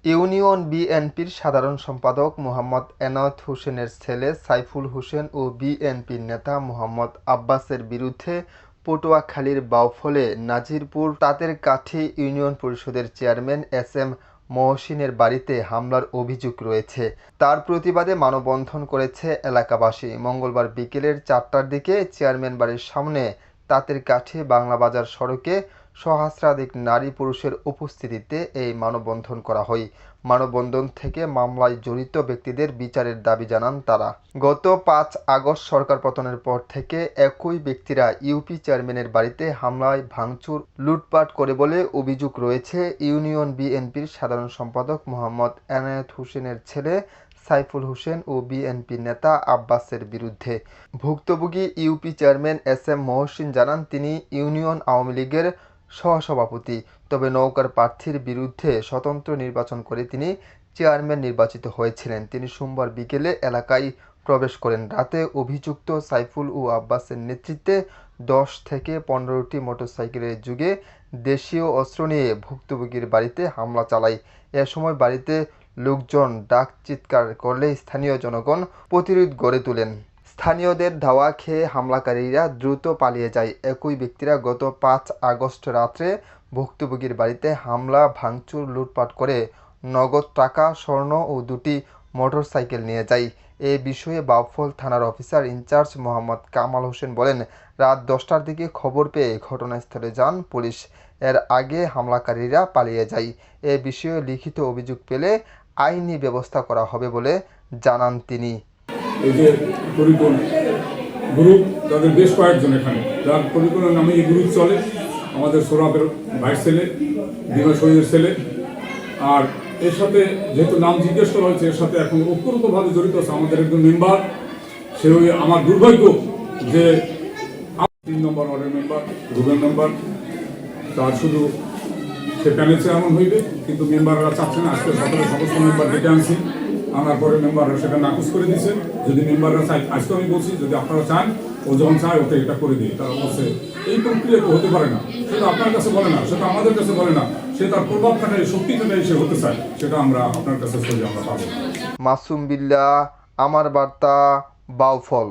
Union বিএনপির সাধারণ সম্পাদক মোহাম্মদ এনায়েত হোসেনের ছেলে সাইফুল হোসেন ও বিএনপির নেতা মোহাম্মদ আব্বাসের বিরুদ্ধে পটুয়াখালীর বাউফলে নাজিরপুর তাঁতেরকাঠি ইউনিয়ন পরিষদের চেয়ারম্যান এস এম মহসিনের বাড়িতে হামলার অভিযোগ রয়েছে। তার প্রতিবাদে মানববন্ধন করেছে এলাকাবাসী। মঙ্গলবার বিকেলের 4টার দিকে চেয়ারম্যান বাড়ির সামনে তাঁতেরকাঠি বাংলাবাজার সড়কে সহস্রাধিক নারী পুরুষের উপস্থিতিতে এই মানববন্ধন করা হয়। মানববন্ধন থেকে মামলায় জড়িত ব্যক্তিদের বিচারের দাবি জানান তারা। গত 5 আগস্ট সরকার পতনের পর থেকে একই ব্যক্তিরা ইউপি চেয়ারম্যানের বাড়িতে হামলায় ভাঙচুর লুটপাট করে বলে অভিযোগ রয়েছে ইউনিয়ন বিএনপির সাধারণ সম্পাদক মোহাম্মদ এনায়েত হোসেনের ছেলে সাইফুল হোসেন ও বিএনপি নেতা আব্বাসের বিরুদ্ধে। ভুক্তভোগী UP chairman S M Mohsin জানান, তিনি ইউনিয়ন আওয়ামী লীগের সহসভাপতি। তবে নৌকার প্রার্থীর বিরুদ্ধে স্বতন্ত্র নির্বাচন করে তিনি চেয়ারম্যান নির্বাচিত হয়েছিলেন। তিনি সোমবার বিকেলে এলাকায় প্রবেশ করেন। রাতে অভিযুক্ত সাইফুল ও আব্বাসের নেতৃত্বে 10 থেকে 15টি মোটরসাইকেলে যুগে দেশীয় অস্ত্র নিয়ে ভুক্তভোগীর বাড়িতে হামলা চালায়। এ সময় বাড়িতে লোকজন ডাক চিৎকার করলে স্থানীয় জনগণ প্রতিরোধ গড়ে তোলেন। স্থানীয়দের ধাওয়া খেয়ে হামলাকারীরা দ্রুত পালিয়ে যায়। একই ব্যক্তিরা গত 5 আগস্ট রাত্রে ভুক্তভোগীর বাড়িতে হামলা, ভাঙচুর, লুটপাট করে নগদ টাকা, স্বর্ণ ও 2টি মোটরসাইকেল নিয়ে যায়। এ বিষয়ে বাউফল থানার অফিসার ইনচার্জ মোহাম্মদ কামাল হোসেন বলেন, রাত 10টার দিকে খবর পেয়ে ঘটনাস্থলে যান পুলিশ। এর আগে হামলাকারীরা পালিয়ে যায়। এ বিষয়ে লিখিত অভিযোগ পেলে আইনি ব্যবস্থা করা হবে বলে জানান তিনি। এই যে পরিকল্পন গ্রুপ, তাদের বেশ কয়েকজন এখানে যার পরিকল্পনার নামে এই গ্রুপ চলে। আমাদের সোরাবের ভাইয়ের ছেলে, বিমা শহীদের ছেলে। আর এর সাথে যেহেতু নাম জিজ্ঞেস করা হয়েছে, এর সাথে এখন ওতপ্রোতভাবে জড়িত আছে আমাদের একজন মেম্বার। সে আমার দুর্ভাগ্য যে 3 নম্বর ওয়ার্ডের মেম্বার, রুবেল মেম্বার, তার শুধু সে প্যানেল চেয়ারম্যান হইবে, কিন্তু মেম্বাররা চাচ্ছে না। আজকে সকালে সমস্ত মেম্বার ডেকে আনছি, আনার পরে মেম্বাররা সেটা নাকচ করে দিচ্ছে। যদি মেম্বাররা চাই, আজকে আমি বলছি যদি আপনারা চান, ও যখন চায় ওকে এটা করে দিই। তারা বলছে এই প্রক্রিয়া তো হতে পারে না, সেটা আপনার কাছে বলে না, সেটা আমাদের কাছে বলে না, সে তার প্রভাব খাটায়, শক্তি খাটায় সে হতে চায়, সেটা আমরা আপনার কাছে সরিয়ে আমরা পাবো। মাসুম বিল্লাহ, আমার বার্তা, বাউফল।